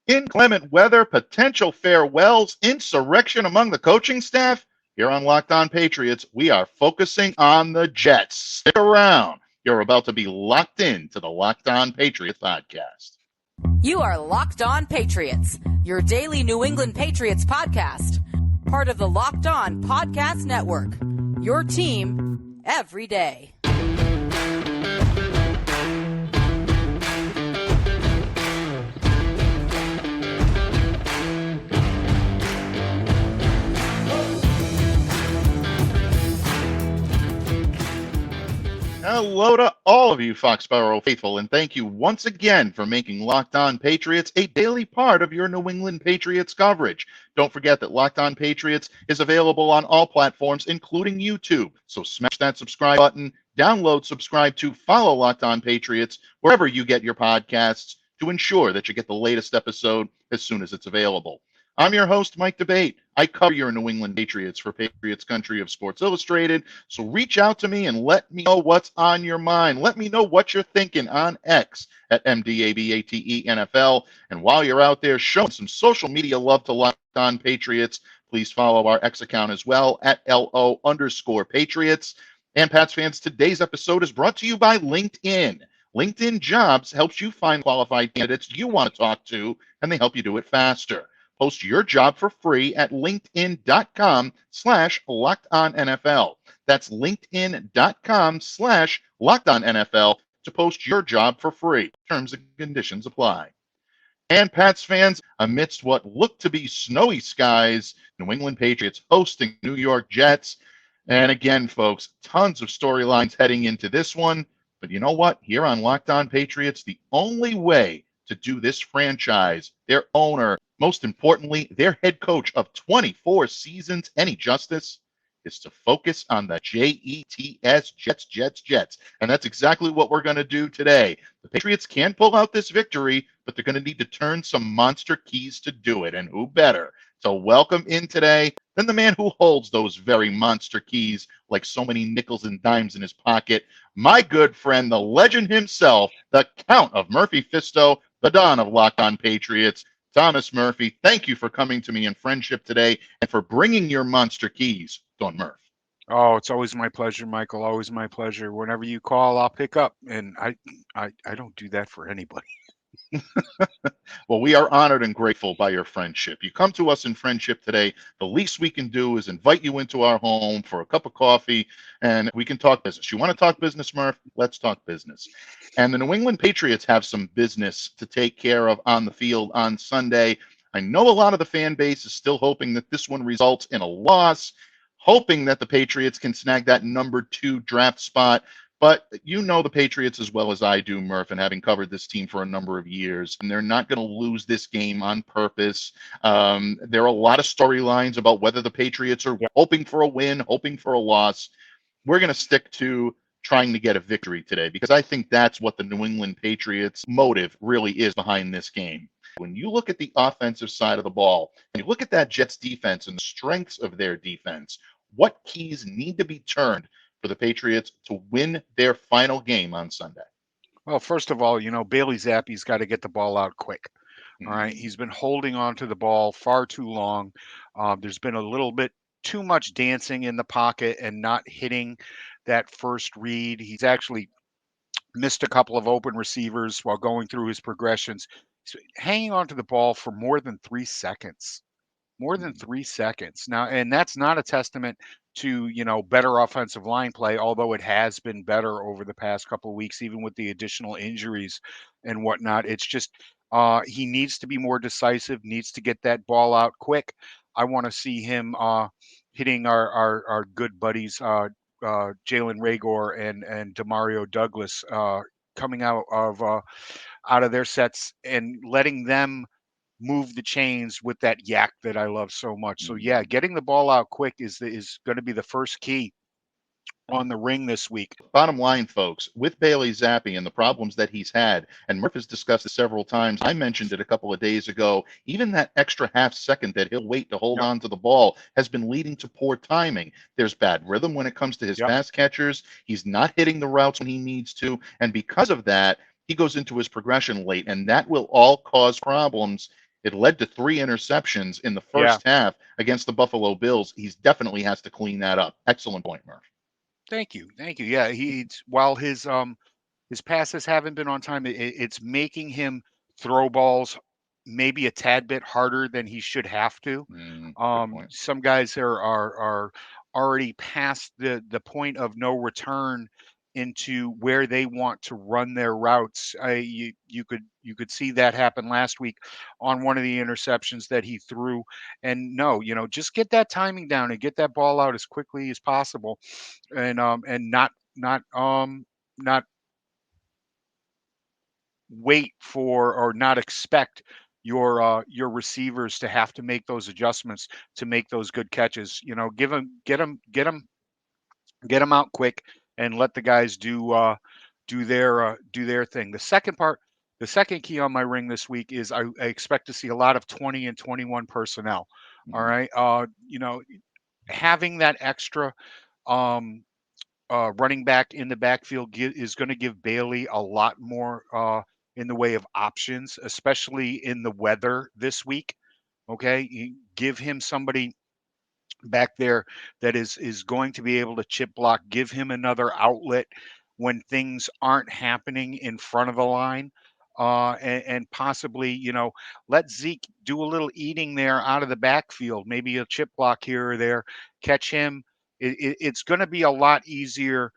inclement weather, potential farewells, insurrection among the coaching staff? Here on Locked On Patriots, we are focusing on the Jets. Stick around. You're about to be locked in to the Locked On Patriots podcast. You are Locked On Patriots, your daily New England Patriots podcast. Part of the Locked On Podcast Network, your team every day. Hello to all of you Foxborough faithful, and thank you once again for making Locked On Patriots a daily part of your New England Patriots coverage. Don't forget that Locked On Patriots is available on all platforms, including YouTube. So smash that subscribe button, download, subscribe to, follow Locked On Patriots wherever you get your podcasts to ensure that you get the latest episode as soon as it's available. I'm your host, Mike Debate. I cover your New England Patriots for Patriots Country of Sports Illustrated. So reach out to me and let me know what's on your mind. Let me know what you're thinking on X at MDABATE NFL. And while you're out there showing some social media love to Locked On Patriots, please follow our X account as well at LO_Patriots. And Pats fans, today's episode is brought to you by LinkedIn. LinkedIn Jobs helps you find qualified candidates you want to talk to, and they help you do it faster. Post your job for free at linkedin.com/LockedOnNFL. That's linkedin.com/LockedOnNFL to post your job for free. Terms and conditions apply. And Pats fans, amidst what looked to be snowy skies, New England Patriots hosting New York Jets. And again, folks, tons of storylines heading into this one. But you know what? Here on Locked On Patriots, the only way to do this franchise, their owner, most importantly, their head coach of 24 seasons, any justice, is to focus on the Jets, Jets. And that's exactly what we're going to do today. The Patriots can pull out this victory, but they're going to need to turn some monster keys to do it. And who better to welcome in today than the man who holds those very monster keys like so many nickels and dimes in his pocket, my good friend, the legend himself, the Count of Murphy Fisto, the Don of Locked On Patriots, Thomas Murphy. Thank you for coming to me in friendship today and for bringing your monster keys, Don Murph. Oh, it's always my pleasure, Michael. Always my pleasure. Whenever you call, I'll pick up. And I don't do that for anybody. Well, we are honored and grateful by your friendship. You come to us in friendship today. The least we can do is invite you into our home for a cup of coffee, and we can talk business. You want to talk business, Murph? Let's talk business. And the New England Patriots have some business to take care of on the field on Sunday. I know a lot of the fan base is still hoping that this one results in a loss, hoping that the Patriots can snag that number 2 draft spot. But you know the Patriots as well as I do, Murph, and having covered this team for a number of years, and they're not going to lose this game on purpose. There are a lot of storylines about whether the Patriots are hoping for a win, hoping for a loss. We're going to stick to trying to get a victory today because I think that's what the New England Patriots' motive really is behind this game. When you look at the offensive side of the ball, and you look at that Jets defense and the strengths of their defense, what keys need to be turned for the Patriots to win their final game on Sunday? Well, first of all, Bailey Zappe's got to get the ball out quick. All right. He's been holding on to the ball far too long. There's been a little bit too much dancing in the pocket and not hitting that first read. He's actually missed a couple of open receivers while going through his progressions. So hanging on to the ball for more than 3 seconds. More than 3 seconds. Now, and that's not a testament to, better offensive line play, although it has been better over the past couple of weeks, even with the additional injuries and whatnot. It's just he needs to be more decisive, needs to get that ball out quick. I want to see him hitting our good buddies, Jalen Reagor and Demario Douglas, coming out of their sets and letting them move the chains with that yak that I love so much. So yeah, getting the ball out quick is going to be the first key on the ring this week. Bottom line, folks, with Bailey Zappe and the problems that he's had, and Murph has discussed it several times. I mentioned it a couple of days ago. Even that extra half second that he'll wait to hold on to the ball has been leading to poor timing. There's bad rhythm when it comes to his pass catchers. He's not hitting the routes when he needs to. And because of that, he goes into his progression late, and that will all cause problems It led to 3 interceptions in the Yeah. first half against the Buffalo Bills. He's definitely has to clean that up. Excellent point, Murph. Thank you. Thank you. Yeah, he's while his passes haven't been on time, it's making him throw balls maybe a tad bit harder than he should have to. Good point. Some guys are already past the point of no return into where they want to run their routes. You could see that happen last week on one of the interceptions that he threw. And no, just get that timing down and get that ball out as quickly as possible, and not wait for or not expect your receivers to have to make those adjustments to make those good catches. Give them get them out quick and let the guys do their thing. The second key on my ring this week is I expect to see a lot of 20 and 21 personnel. All right, having that extra running back in the backfield is going to give Bailey a lot more in the way of options, especially in the weather this week. Okay, you give him somebody back there that is going to be able to chip block, give him another outlet when things aren't happening in front of the line. And possibly, let Zeke do a little eating there out of the backfield, maybe a chip block here or there, catch him. It's going to be a lot easier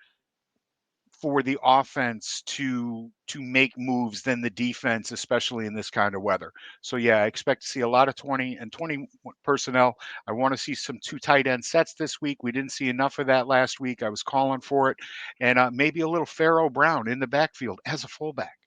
for the offense to make moves than the defense, especially in this kind of weather. So yeah, I expect to see a lot of 20 and 20 personnel. I want to see some 2 tight end sets this week. We didn't see enough of that last week. I was calling for it, and maybe a little Pharaoh Brown in the backfield as a fullback.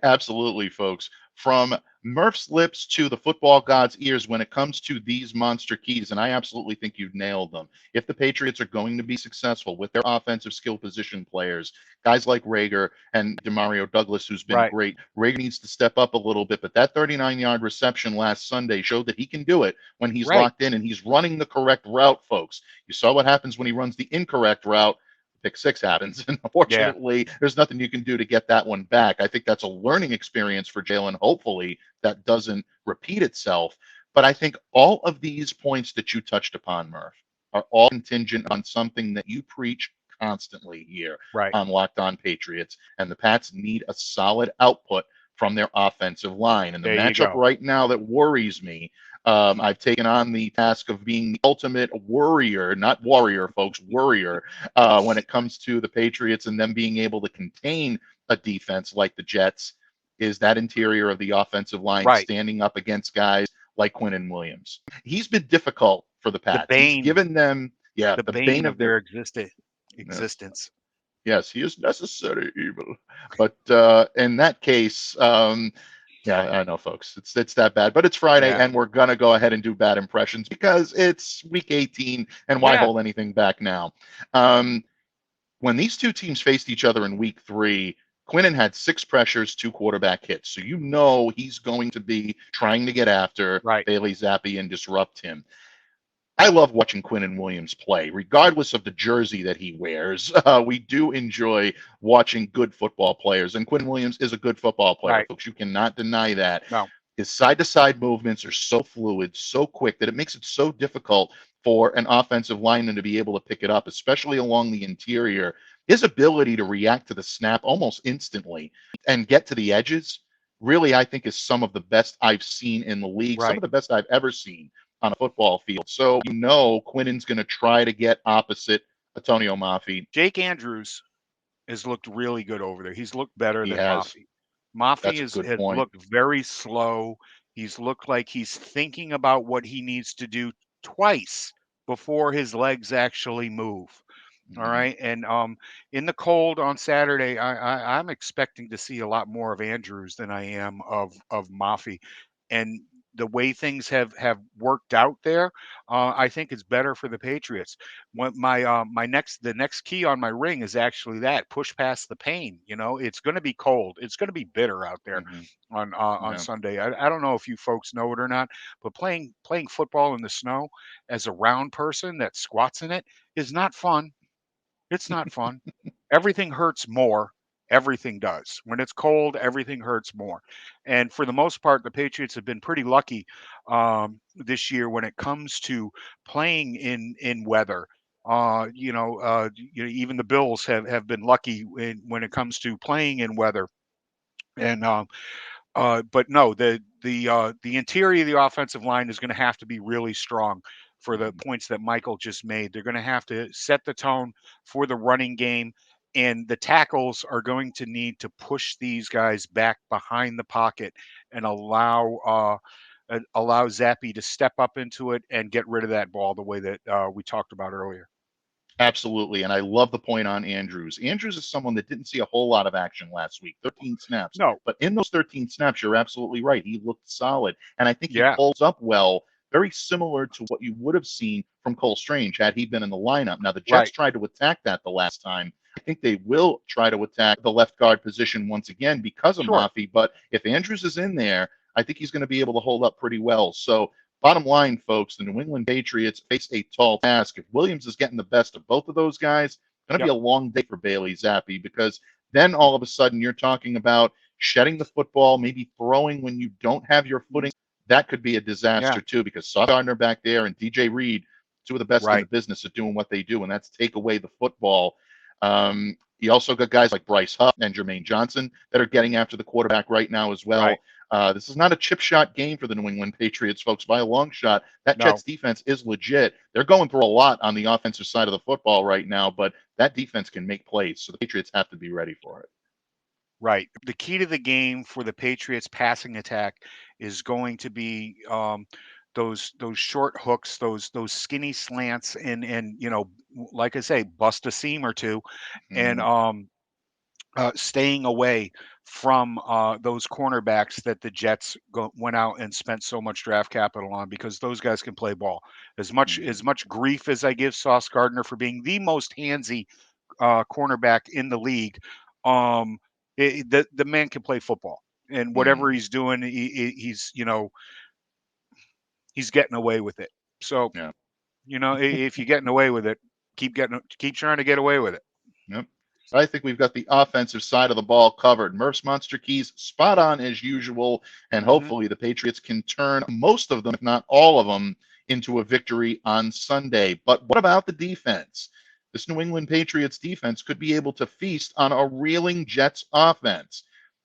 Absolutely, folks. From Murph's lips to the football god's ears when it comes to these monster keys, and I absolutely think you've nailed them. If the Patriots are going to be successful with their offensive skill position players, guys like Rager and Demario Douglas, who's been great, Rager needs to step up a little bit, but that 39-yard reception last Sunday showed that he can do it when he's locked in and he's running the correct route, folks. You saw what happens when he runs the incorrect route. Pick 6 happens. And unfortunately, there's nothing you can do to get that one back. I think that's a learning experience for Jalen. Hopefully that doesn't repeat itself. But I think all of these points that you touched upon, Murph, are all contingent on something that you preach constantly here on Locked On Patriots. And the Pats need a solid output from their offensive line. And the matchup right now that worries me, I've taken on the task of being the ultimate worrier, not warrior, folks, worrier, when it comes to the Patriots and them being able to contain a defense like the Jets, is that interior of the offensive line standing up against guys like Quinnen Williams. He's been difficult for the Pats. He's given them, the bane of their existence. Yes, he is necessary evil. But in that case, yeah, I know, folks. It's that bad, but it's Friday, and we're gonna go ahead and do bad impressions because it's week 18, and why hold anything back now? When these two teams faced each other in week 3, Quinnen had 6 pressures, 2 quarterback hits, so he's going to be trying to get after Bailey Zappi and disrupt him. I love watching Quinnen Williams play, regardless of the jersey that he wears. We do enjoy watching good football players, and Quinnen Williams is a good football player, folks. You cannot deny that. No. His side-to-side movements are so fluid, so quick, that it makes it so difficult for an offensive lineman to be able to pick it up, especially along the interior. His ability to react to the snap almost instantly and get to the edges, really, I think, is some of the best I've seen in the league, some of the best I've ever seen on a football field. So Quinnen's going to try to get opposite Antonio Maffi. Jake Andrews has looked really good over there. He's looked better than Maffi. Maffi has looked very slow. He's looked like he's thinking about what he needs to do twice before his legs actually move. All right. And in the cold on Saturday, I'm expecting to see a lot more of Andrews than I am of Maffi. And the way things have worked out there, I think it's better for the Patriots. The next key on my ring is actually that push past the pain. It's going to be cold. It's going to be bitter out there on Sunday. I don't know if you folks know it or not, but playing football in the snow as a round person that squats in it is not fun. It's not fun. Everything hurts more everything does. When it's cold, everything hurts more. And for the most part, the Patriots have been pretty lucky this year when it comes to playing in weather. Even the Bills have been lucky when it comes to playing in weather. And but no, the interior of the offensive line is going to have to be really strong for the points that Michael just made. They're going to have to set the tone for the running game, and the tackles are going to need to push these guys back behind the pocket and allow Zappe to step up into it and get rid of that ball the way that we talked about earlier. Absolutely. And I love the point on Andrews. Andrews is someone that didn't see a whole lot of action last week, 13 snaps. No. But in those 13 snaps, you're absolutely right. He looked solid. And I think he Yeah. holds up well, very similar to what you would have seen from Cole Strange had he been in the lineup. Now, the Jets Right. tried to attack that the last time. I think they will try to attack the left guard position once again because of Sure. Murphy. But if Andrews is in there, I think he's going to be able to hold up pretty well. So bottom line, folks, the New England Patriots face a tall task. If Williams is getting the best of both of those guys, it's going to be a long day for Bailey Zappe, because then all of a sudden you're talking about shedding the football, maybe throwing when you don't have your footing. That could be a disaster too, because Sauce Gardner back there and DJ Reed, two of the best in the business at doing what they do, and that's take away the football. You also got guys like Bryce Huff and Jermaine Johnson that are getting after the quarterback right now as well. Right. This is not a chip shot game for the New England Patriots, folks, by a long shot. That No. Jets defense is legit. They're going through a lot on the offensive side of the football right now, but that defense can make plays, so the Patriots have to be ready for it. Right. The key to the game for the Patriots passing attack is going to be those short hooks, those skinny slants, and like I say, bust a seam or two, and staying away from those cornerbacks that the Jets went out and spent so much draft capital on, because those guys can play ball. As much grief as I give Sauce Gardner for being the most handsy cornerback in the league, the man can play football, and whatever he's doing, he's getting away with it. So, if you're getting away with it, keep trying to get away with it. Yep. I think we've got the offensive side of the ball covered. Murph's Monster Keys spot on as usual, and hopefully the Patriots can turn most of them, if not all of them, into a victory on Sunday. But what about the defense? This New England Patriots defense could be able to feast on a reeling Jets offense.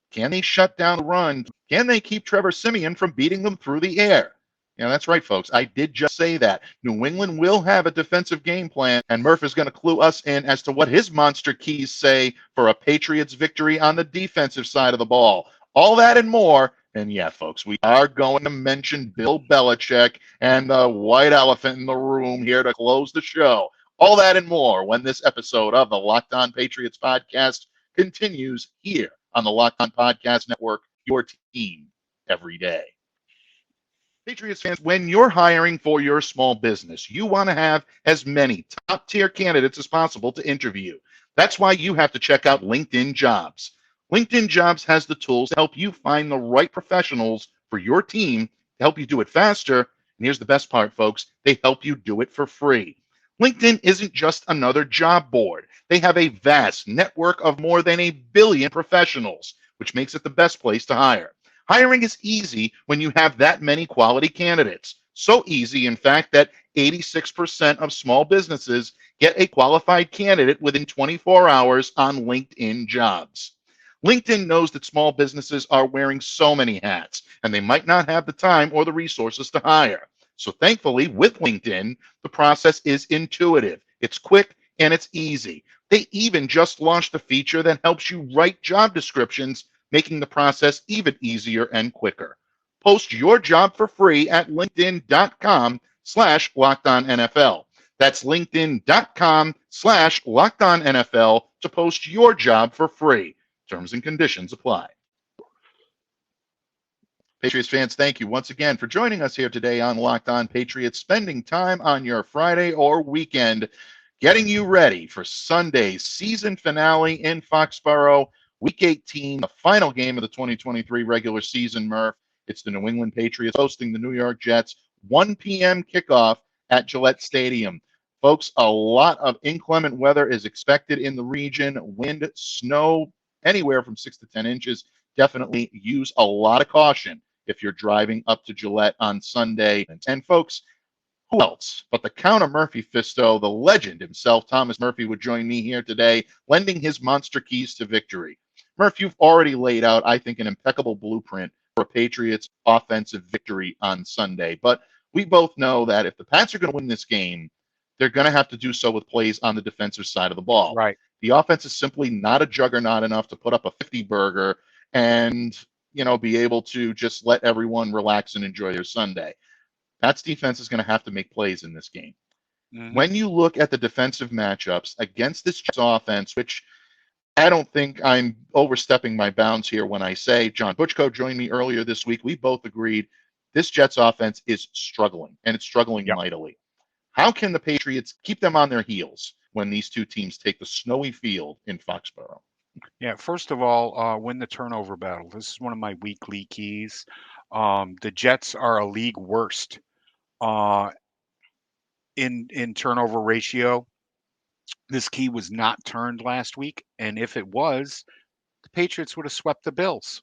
Can they shut down the run? Can they keep Trevor Siemian from beating them through the air? Yeah, that's right, folks. I did just say that. New England will have a defensive game plan, and Murph is going to clue us in as to what his Monster Keys say for a Patriots victory on the defensive side of the ball. All that and more. And yeah, folks, we are going to mention Bill Belichick and the white elephant in the room here to close the show. All that and more when this episode of the Locked On Patriots podcast continues here on the Locked On Podcast Network, your team every day. Patriots fans, when you're hiring for your small business, you want to have as many top-tier candidates as possible to interview. That's why you have to check out LinkedIn Jobs. LinkedIn Jobs has the tools to help you find the right professionals for your team, to help you do it faster. And here's the best part, folks. They help you do it for free. LinkedIn isn't just another job board. They have a vast network of more than 1 billion professionals, which makes it the best place to hire. Hiring is easy when you have that many quality candidates. So easy, in fact, that 86% of small businesses get a qualified candidate within 24 hours on LinkedIn Jobs. LinkedIn knows that small businesses are wearing so many hats, and they might not have the time or the resources to hire. So thankfully, with LinkedIn, the process is intuitive. It's quick and it's easy. They even just launched a feature that helps you write job descriptions, making the process even easier and quicker. Post your job for free at linkedin.com/LockedOnNFL. That's linkedin.com/LockedOnNFL to post your job for free. Terms and conditions apply. Patriots fans, thank you once again for joining us here today on Locked On Patriots, spending time on your Friday or weekend, getting you ready for Sunday's season finale in Foxborough. Week 18, the final game of the 2023 regular season, Murph. It's the New England Patriots hosting the New York Jets, 1 p.m. kickoff at Gillette Stadium. Folks, a lot of inclement weather is expected in the region. Wind, snow, anywhere from 6 to 10 inches. Definitely use a lot of caution if you're driving up to Gillette on Sunday. And folks, who else but the Count of Murphy Fisto, the legend himself, Thomas Murphy, would join me here today, lending his monster keys to victory. Murph, you've already laid out, I think, an impeccable blueprint for a Patriots offensive victory on Sunday. But we both know that if the Pats are going to win this game, they're going to have to do so with plays on the defensive side of the ball. Right. The offense is simply not a juggernaut enough to put up a 50-burger and, be able to just let everyone relax and enjoy their Sunday. Pats defense is going to have to make plays in this game. Mm-hmm. When you look at the defensive matchups against this Jets offense, which I don't think I'm overstepping my bounds here when I say John Butchko joined me earlier this week. We both agreed this Jets offense is struggling, and it's struggling mightily. How can the Patriots keep them on their heels when these two teams take the snowy field in Foxborough? Yeah, first of all, win the turnover battle. This is one of my weekly keys. The Jets are a league worst in turnover ratio. This key was not turned last week, and if it was, the Patriots would have swept the Bills.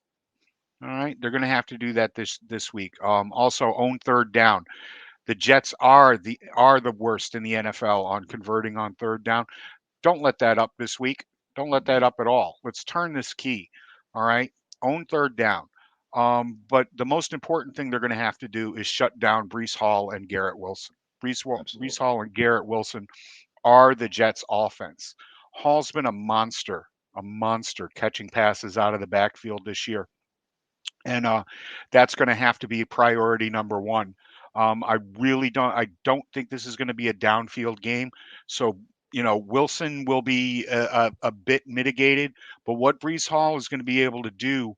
All right, they're going to have to do that this week. Also, own third down. The Jets are the worst in the NFL on converting on third down. Don't let that up this week. Don't let that up at all. Let's turn this key. All right, own third down. But the most important thing they're going to have to do is shut down Breece Hall and Garrett Wilson. Breece Hall and Garrett Wilson are the Jets' offense. Hall's been a monster catching passes out of the backfield this year. And that's going to have to be priority number one. I don't think this is going to be a downfield game. So, Wilson will be a bit mitigated, but what Breece Hall is going to be able to do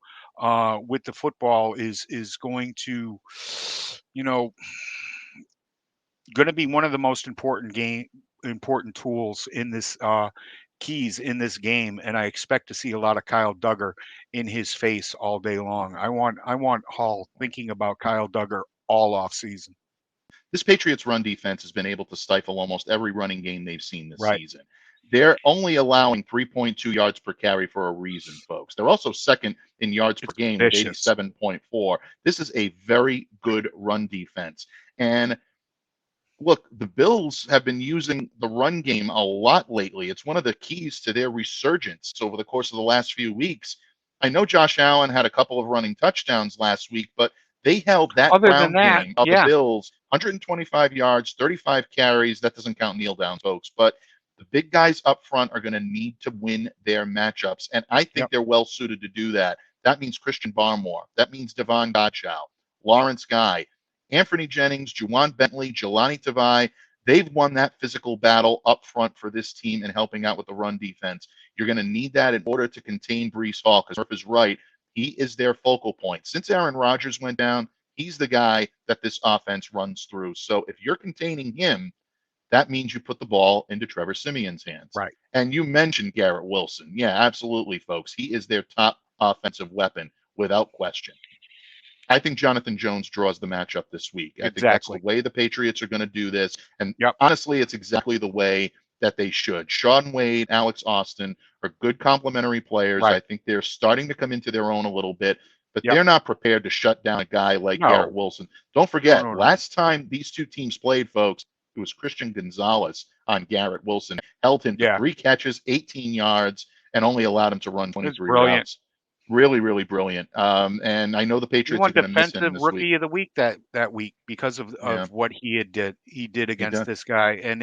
with the football is going to, going to be one of the most important tools in this keys in this game, and I expect to see a lot of Kyle Duggar in his face all day long. I want Hall thinking about Kyle Duggar all off season. This Patriots run defense has been able to stifle almost every running game they've seen this season. They're only allowing 3.2 yards per carry for a reason, folks. They're also second in yards per game with 87.4. This is a very good run defense. And look, the Bills have been using the run game a lot lately. It's one of the keys to their resurgence over the course of the last few weeks. I know Josh Allen had a couple of running touchdowns last week, but they held that ground game of the Bills, 125 yards, 35 carries. That doesn't count kneel downs, folks. But the big guys up front are going to need to win their matchups, and I think they're well suited to do that. That means Christian Barmore. That means Devon Godchow, Lawrence Guy, Anthony Jennings, Juwan Bentley, Jelani Tavai. They've won that physical battle up front for this team and helping out with the run defense. You're going to need that in order to contain Breece Hall, because Murph is right. He is their focal point. Since Aaron Rodgers went down, he's the guy that this offense runs through. So if you're containing him, that means you put the ball into Trevor Siemian's hands. Right. And you mentioned Garrett Wilson. Yeah, absolutely, folks. He is their top offensive weapon without question. I think Jonathan Jones draws the matchup this week. I think that's the way the Patriots are going to do this. And honestly, it's exactly the way that they should. Sean Wade, Alex Austin are good complementary players. I think they're starting to come into their own a little bit, but they're not prepared to shut down a guy like Garrett Wilson. Don't forget, last time these two teams played, folks, it was Christian Gonzalez on Garrett Wilson. Held him to 3 catches, 18 yards, and only allowed him to run 23 routes. Really, really brilliant. And I know the Patriots are going to miss him defensive this rookie week. of the week that week because of what he did against this guy. And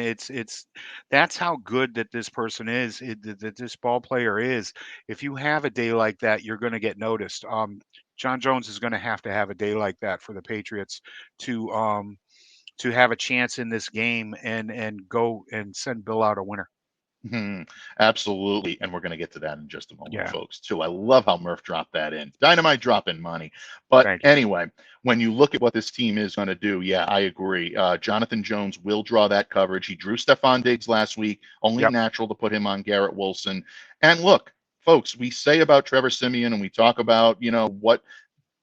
that's how good that this person is, that this ball player is. If you have a day like that, you're going to get noticed. John Jones is going to have a day like that for the Patriots to have a chance in this game and go and send Bill out a winner. Absolutely. And we're going to get to that in just a moment, folks, too. I love how Murph dropped that in. Dynamite dropping money. But anyway, when you look at what this team is going to do, I agree. Jonathan Jones will draw that coverage. He drew Stephon Diggs last week. Only natural to put him on Garrett Wilson. And look, folks, we say about Trevor Siemian and we talk about, what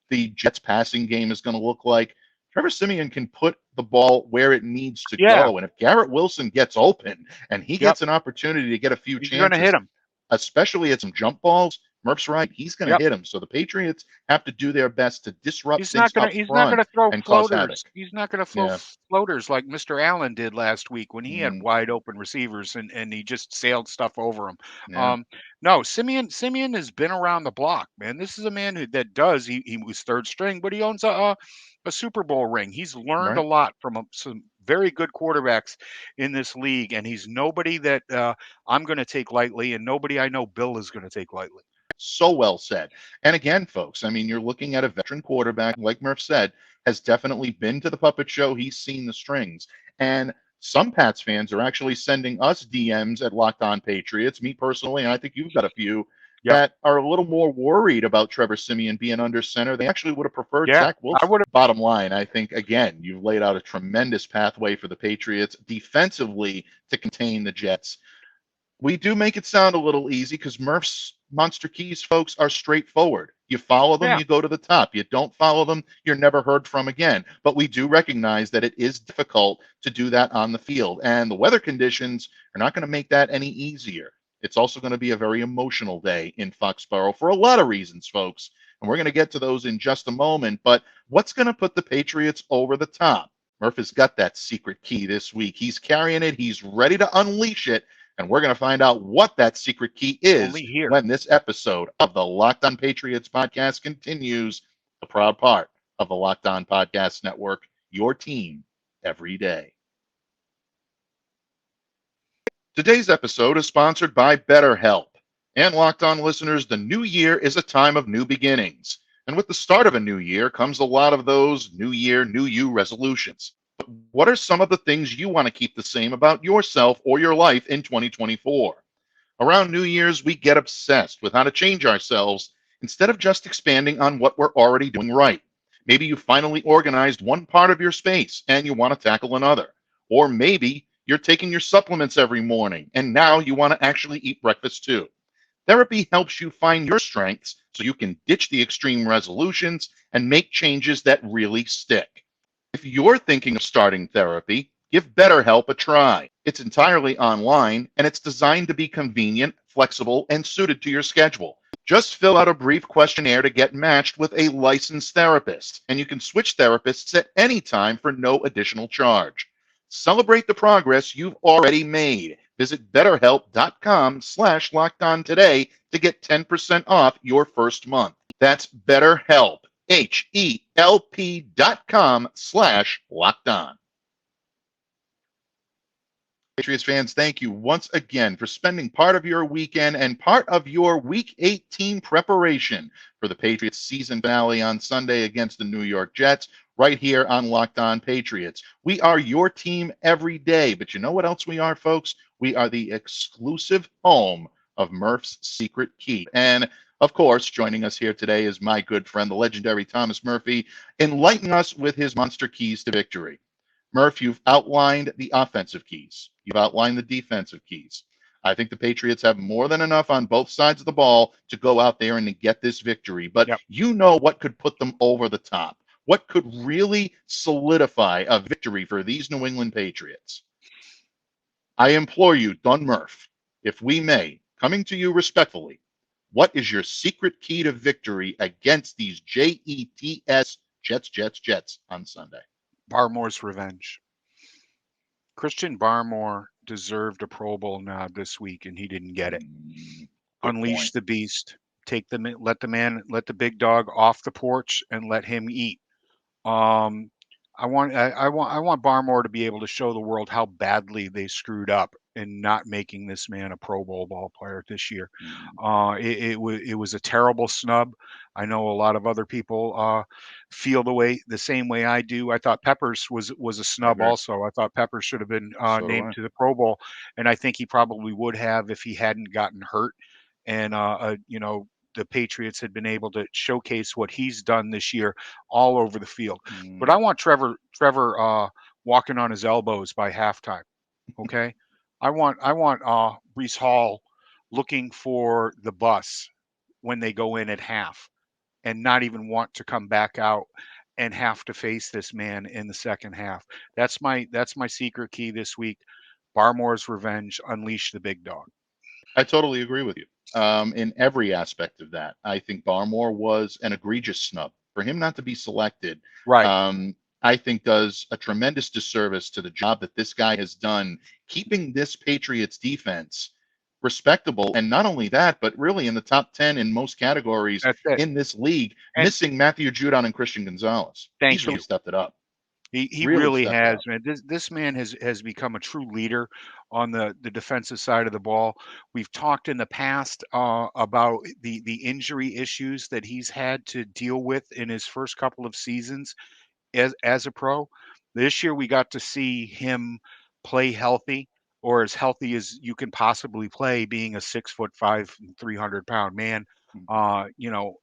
the Jets passing game is going to look like. Trevor Siemian can put the ball where it needs to go. And if Garrett Wilson gets open and he gets an opportunity to get a few chances, going to hit him, especially at some jump balls, Murph's right. He's going to Yep. hit him. So the Patriots have to do their best to disrupt He's things not gonna up he's not front gonna throw and cause havoc. floaters. He's not gonna throw Yeah. floaters like Mr. Allen did last week when he had Mm, wide open receivers and he just sailed stuff over them. yeah. No, Simeon has been around the block, man. This is a man he was third string, but he owns a Super Bowl ring. He's learned a Right. lot from some very good quarterbacks in this league, and he's nobody that I'm going to take lightly, and nobody I know Bill is going to take lightly. So well said. And again, folks, I mean, you're looking at a veteran quarterback, like Murph said, has definitely been to the puppet show. He's seen the strings. And some Pats fans are actually sending us DMs at Locked On Patriots, me personally, and I think you've got a few Yep. that are a little more worried about Trevor Siemian being under center. They actually would have preferred Yeah, Zach Wilson. I would have. Bottom line, I think, again, you've laid out a tremendous pathway for the Patriots defensively to contain the Jets. We do make it sound a little easy because Murph's monster keys, folks, are straightforward. You follow them, Yeah. you go to the top. You don't follow them, you're never heard from again. But we do recognize that it is difficult to do that on the field. And the weather conditions are not going to make that any easier. It's also going to be a very emotional day in Foxborough for a lot of reasons, folks. And we're going to get to those in just a moment. But what's going to put the Patriots over the top? Murph has got that secret key this week. He's carrying it, he's ready to unleash it. And we're going to find out what that secret key is Only here. when this episode of the Locked On Patriots podcast continues, a proud part of the Locked On Podcast Network, your team every day. Today's episode is sponsored by BetterHelp. And Locked On listeners, the new year is a time of new beginnings. And with the start of a new year comes a lot of those new year, new you resolutions. But what are some of the things you want to keep the same about yourself or your life in 2024? Around New Year's, we get obsessed with how to change ourselves instead of just expanding on what we're already doing right. Maybe you finally organized one part of your space and you want to tackle another. Or maybe you're taking your supplements every morning and now you want to actually eat breakfast too. Therapy helps you find your strengths so you can ditch the extreme resolutions and make changes that really stick. If you're thinking of starting therapy, give BetterHelp a try. It's entirely online, and it's designed to be convenient, flexible, and suited to your schedule. Just fill out a brief questionnaire to get matched with a licensed therapist, and you can switch therapists at any time for no additional charge. Celebrate the progress you've already made. Visit BetterHelp.com/lockedon today to get 10% off your first month. That's BetterHelp. HELP.com/lockedon. Patriots fans, thank you once again for spending part of your weekend and part of your Week 18 preparation for the Patriots season finale on Sunday against the New York Jets right here on Locked On Patriots. We are your team every day, but you know what else we are, folks? We are the exclusive home of Murph's Secret Key. And of course, joining us here today is my good friend, the legendary Thomas Murphy, enlightening us with his monster keys to victory. Murph, you've outlined the offensive keys. You've outlined the defensive keys. I think the Patriots have more than enough on both sides of the ball to go out there and to get this victory. But You know what could put them over the top? What could really solidify a victory for these New England Patriots? I implore you, Don Murph, if we may, coming to you respectfully, what is your secret key to victory against these Jets on Sunday? Barmore's revenge. Christian Barmore deserved a Pro Bowl nod this week, and he didn't get it. Unleash the beast. Let the big dog off the porch and let him eat. I want Barmore to be able to show the world how badly they screwed up in not making this man a Pro Bowl ball player this year. It was a terrible snub. I know a lot of other people feel the same way I do. I thought Peppers was a snub also. I thought Peppers should have been named to the Pro Bowl, and I think he probably would have if he hadn't gotten hurt. And the Patriots had been able to showcase what he's done this year all over the field. But I want Trevor walking on his elbows by halftime. Okay. I want Breece Hall looking for the bus when they go in at half and not even want to come back out and have to face this man in the second half. That's my secret key this week. Barmore's revenge, unleash the big dog. I totally agree with you. in every aspect of that. I think Barmore was an egregious snub. For him not to be selected, Right. I think does a tremendous disservice to the job that this guy has done, keeping this Patriots defense respectable. And not only that, but really in the top 10 in most categories That's it. in this league, And missing Matthew Judon and Christian Gonzalez. thank He's really you. stepped it up. He Really really stepped it has, up. man. This man has become a true leader on the defensive side of the ball. We've talked in the past about the injury issues that he's had to deal with in his first couple of seasons as a pro. This year we got to see him play healthy, or as healthy as you can possibly play, being a 6'5", 300-pound man. You know,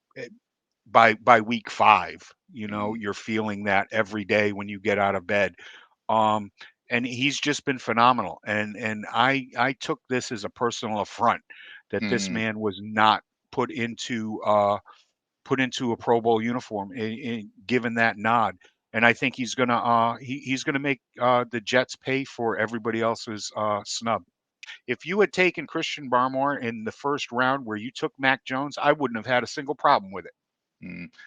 by week 5, you know, you're feeling that every day when you get out of bed. Um, and he's just been phenomenal. And I took this as a personal affront that this Mm, man was not put into a Pro Bowl uniform, given that nod. And I think he's gonna make the Jets pay for everybody else's snub. If you had taken Christian Barmore in the first round where you took Mac Jones, I wouldn't have had a single problem with it.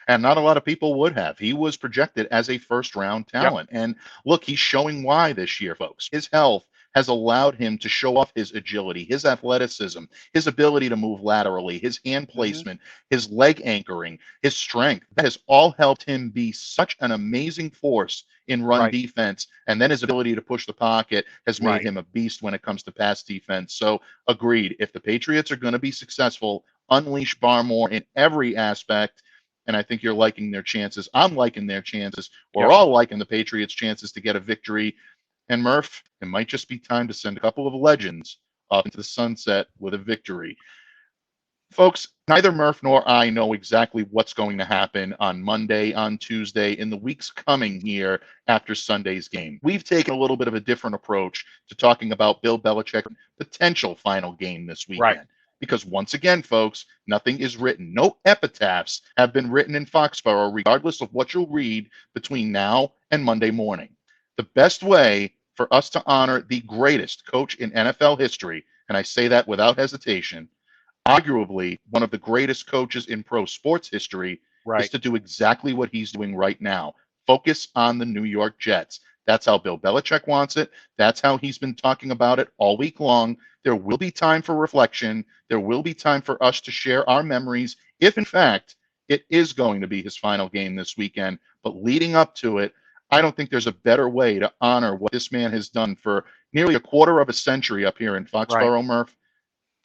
And not a lot of people would have. He was projected as a first round Yep. talent. And look, he's showing why this year, folks. His health has allowed him to show off his agility, his athleticism, his ability to move laterally, his hand Hmm. placement, his leg anchoring, his strength. That has all helped him be such an amazing force in run Right. defense. And then his ability to push the pocket has made Right. him a beast when it comes to pass defense. So, agreed. If the Patriots are going to be successful, unleash Barmore in every aspect. And I think you're liking their chances. I'm liking their chances. We're Yep. all liking the Patriots' chances to get a victory. And Murph, it might just be time to send a couple of legends off into the sunset with a victory. Folks, neither Murph nor I know exactly what's going to happen on Monday, on Tuesday, in the weeks coming here after Sunday's game. We've taken a little bit of a different approach to talking about Bill Belichick's potential final game this Right. weekend. Because once again, folks, nothing is written. No epitaphs have been written in Foxborough, regardless of what you'll read between now and Monday morning. The best way for us to honor the greatest coach in NFL history, and I say that without hesitation, arguably one of the greatest coaches in pro sports history, is Right. to do exactly what he's doing right now. Focus on the New York Jets. That's how Bill Belichick wants it. That's how he's been talking about it all week long. There will be time for reflection. There will be time for us to share our memories if, in fact, it is going to be his final game this weekend. But leading up to it, I don't think there's a better way to honor what this man has done for nearly a quarter of a century up here in Right. Foxborough, Murph,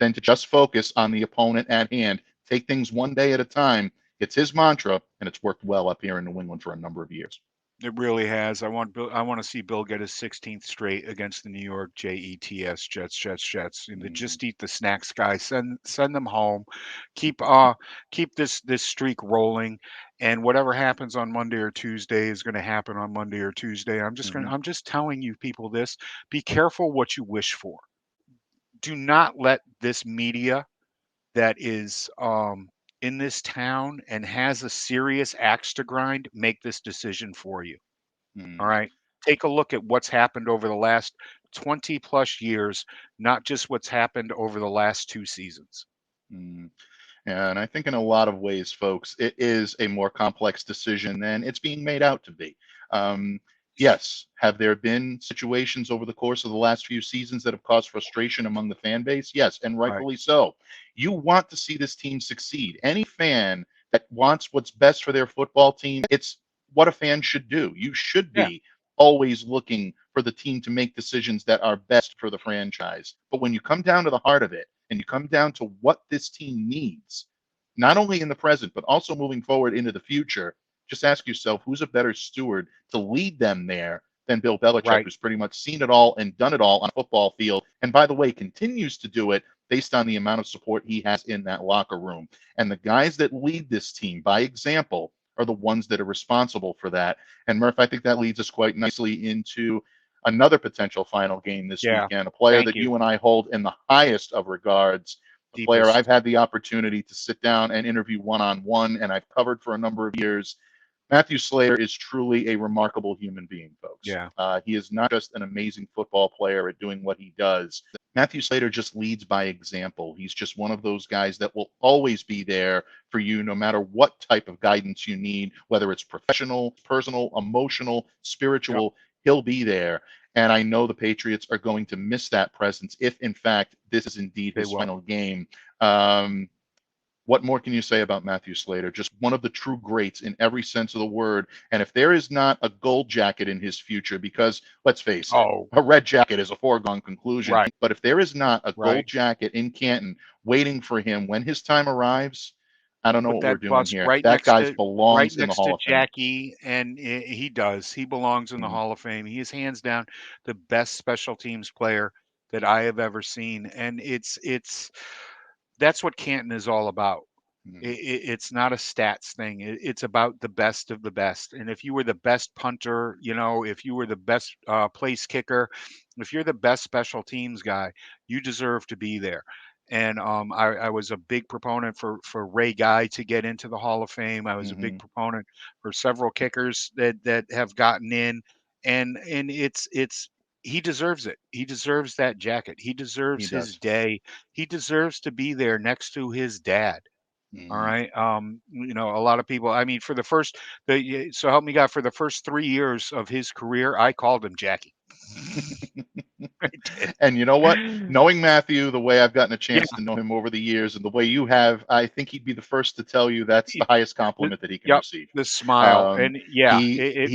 than to just focus on the opponent at hand. Take things one day at a time. It's his mantra, and it's worked well up here in New England for a number of years. It really has. I want to see Bill get his 16th straight against the New York Jets. And just eat the snacks, guys. Send them home. Keep this streak rolling. And whatever happens on Monday or Tuesday is going to happen on Monday or Tuesday. Mm-hmm. I'm just telling you people this. Be careful what you wish for. Do not let this media that is in this town and has a serious axe to grind make this decision for you. All Mm-hmm. right. Take a look at what's happened over the last 20 plus years, not just what's happened over the last 2 seasons. Mm-hmm. And I think in a lot of ways, folks, it is a more complex decision than it's being made out to be. Um, yes, have there been situations over the course of the last few seasons that have caused frustration among the fan base? Yes, and Right. rightfully so. You want to see this team succeed. Any fan that wants what's best for their football team, it's what a fan should do. You should Yeah. be always looking for the team to make decisions that are best for the franchise. But when you come down to the heart of it, and you come down to what this team needs, not only in the present, but also moving forward into the future, just ask yourself who's a better steward to lead them there than Bill Belichick, Right. who's pretty much seen it all and done it all on a football field. And by the way, continues to do it based on the amount of support he has in that locker room. And the guys that lead this team by example are the ones that are responsible for that. And Murph, I think that leads us quite nicely into another potential final game this Yeah. weekend, a player Thank that you. you and I hold in the highest of regards, a player Deepest. I've had the opportunity to sit down and interview one-on-one, and I've covered for a number of years. Matthew Slater is truly a remarkable human being, folks. Yeah. He is not just an amazing football player at doing what he does. Matthew Slater just leads by example. He's just one of those guys that will always be there for you no matter what type of guidance you need, whether it's professional, personal, emotional, spiritual, Yep. he'll be there. And I know the Patriots are going to miss that presence if, in fact, this is indeed his final game. What more can you say about Matthew Slater? Just one of the true greats in every sense of the word. And if there is not a gold jacket in his future, because let's face it, a red jacket is a foregone conclusion. Right. But if there is not a Right. gold jacket in Canton waiting for him when his time arrives, I don't know what we're doing here. That guy belongs in the Hall of Fame. Jackie, and he does. He belongs in the Hall of Fame. He is hands down the best special teams player that I have ever seen, and that's what Canton is all about. It's not a stats thing. It's about the best of the best. And if you were the best punter, if you were the best place kicker, if you're the best special teams guy, you deserve to be there. And I was a big proponent for Ray Guy to get into the Hall of Fame. I was a big proponent for several kickers that have gotten in, and it's he deserves it. He deserves that jacket. He deserves his day. He deserves to be there next to his dad. All right. A lot of people, I mean, so help me God, for the first 3 years of his career, I called him Jackie. And you know what? Knowing Matthew the way I've gotten a chance to know him over the years and the way you have, I think he'd be the first to tell you that's the highest compliment that he can receive. The smile. And he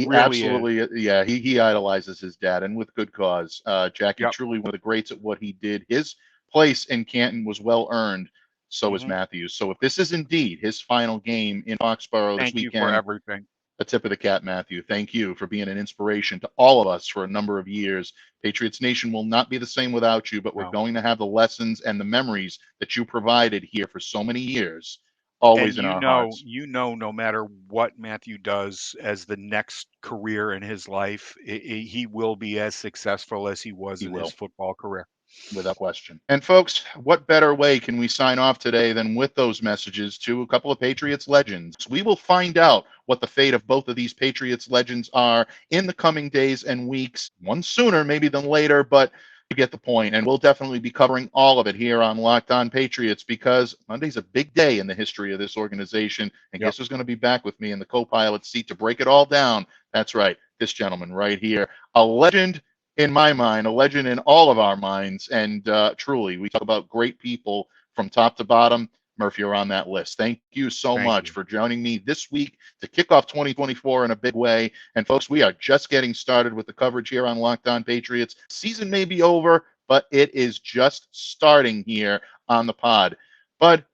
really absolutely is. He idolizes his dad, and with good cause. Jackie, truly one of the greats at what he did. His place in Canton was well earned. So is Matthew's. So if this is indeed his final game in Foxborough this weekend, thank you for everything. A tip of the cap, Matthew. Thank you for being an inspiration to all of us for a number of years. Patriots Nation will not be the same without you, but we're going to have the lessons and the memories that you provided here for so many years always in our hearts. No matter what Matthew does as the next career in his life, he will be as successful as he was in his football career. Without question. And folks, what better way can we sign off today than with those messages to a couple of Patriots legends? We will find out what the fate of both of these Patriots legends are in the coming days and weeks. One sooner maybe than later, but you get the point. And we'll definitely be covering all of it here on Locked On Patriots, because Monday's a big day in the history of this organization. And guess who's going to be back with me in the co-pilot seat to break it all down? That's right, this gentleman right here, a legend in my mind, a legend in all of our minds. And truly, we talk about great people from top to bottom. Murph, you're on that list. Thank you so much for joining me this week to kick off 2024 in a big way. And folks, we are just getting started with the coverage here on Locked On Patriots. Season may be over, but it is just starting here on the pod. But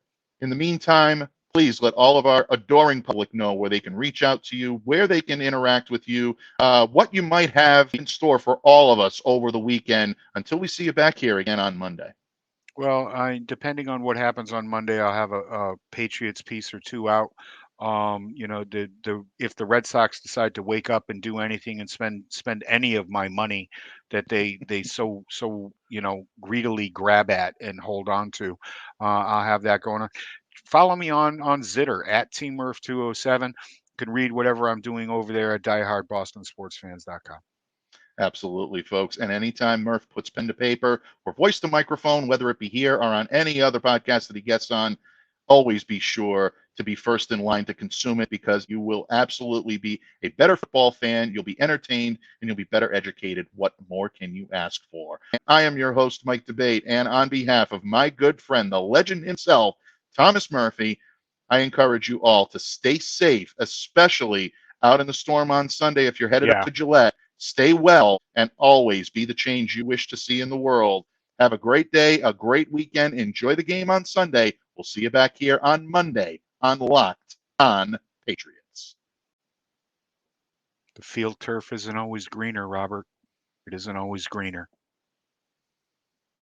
in the meantime, please let all of our adoring public know where they can reach out to you, where they can interact with you, what you might have in store for all of us over the weekend until we see you back here again on Monday. Well, depending on what happens on Monday, I'll have a Patriots piece or two out. If the Red Sox decide to wake up and do anything and spend any of my money that they so greedily grab at and hold on to, I'll have that going on. Follow me on Zitter at TeamMurph207. You can read whatever I'm doing over there at diehardbostonsportsfans.com. Absolutely, folks. And anytime Murph puts pen to paper or voice to microphone, whether it be here or on any other podcast that he gets on, always be sure to be first in line to consume it, because you will absolutely be a better football fan. You'll be entertained and you'll be better educated. What more can you ask for? I am your host, Mike Debate. And on behalf of my good friend, the legend himself, Thomas Murphy, I encourage you all to stay safe, especially out in the storm on Sunday. If you're headed up to Gillette, stay well, and always be the change you wish to see in the world. Have a great day, a great weekend. Enjoy the game on Sunday. We'll see you back here on Monday on Locked On Patriots. The field turf isn't always greener, Robert. It isn't always greener.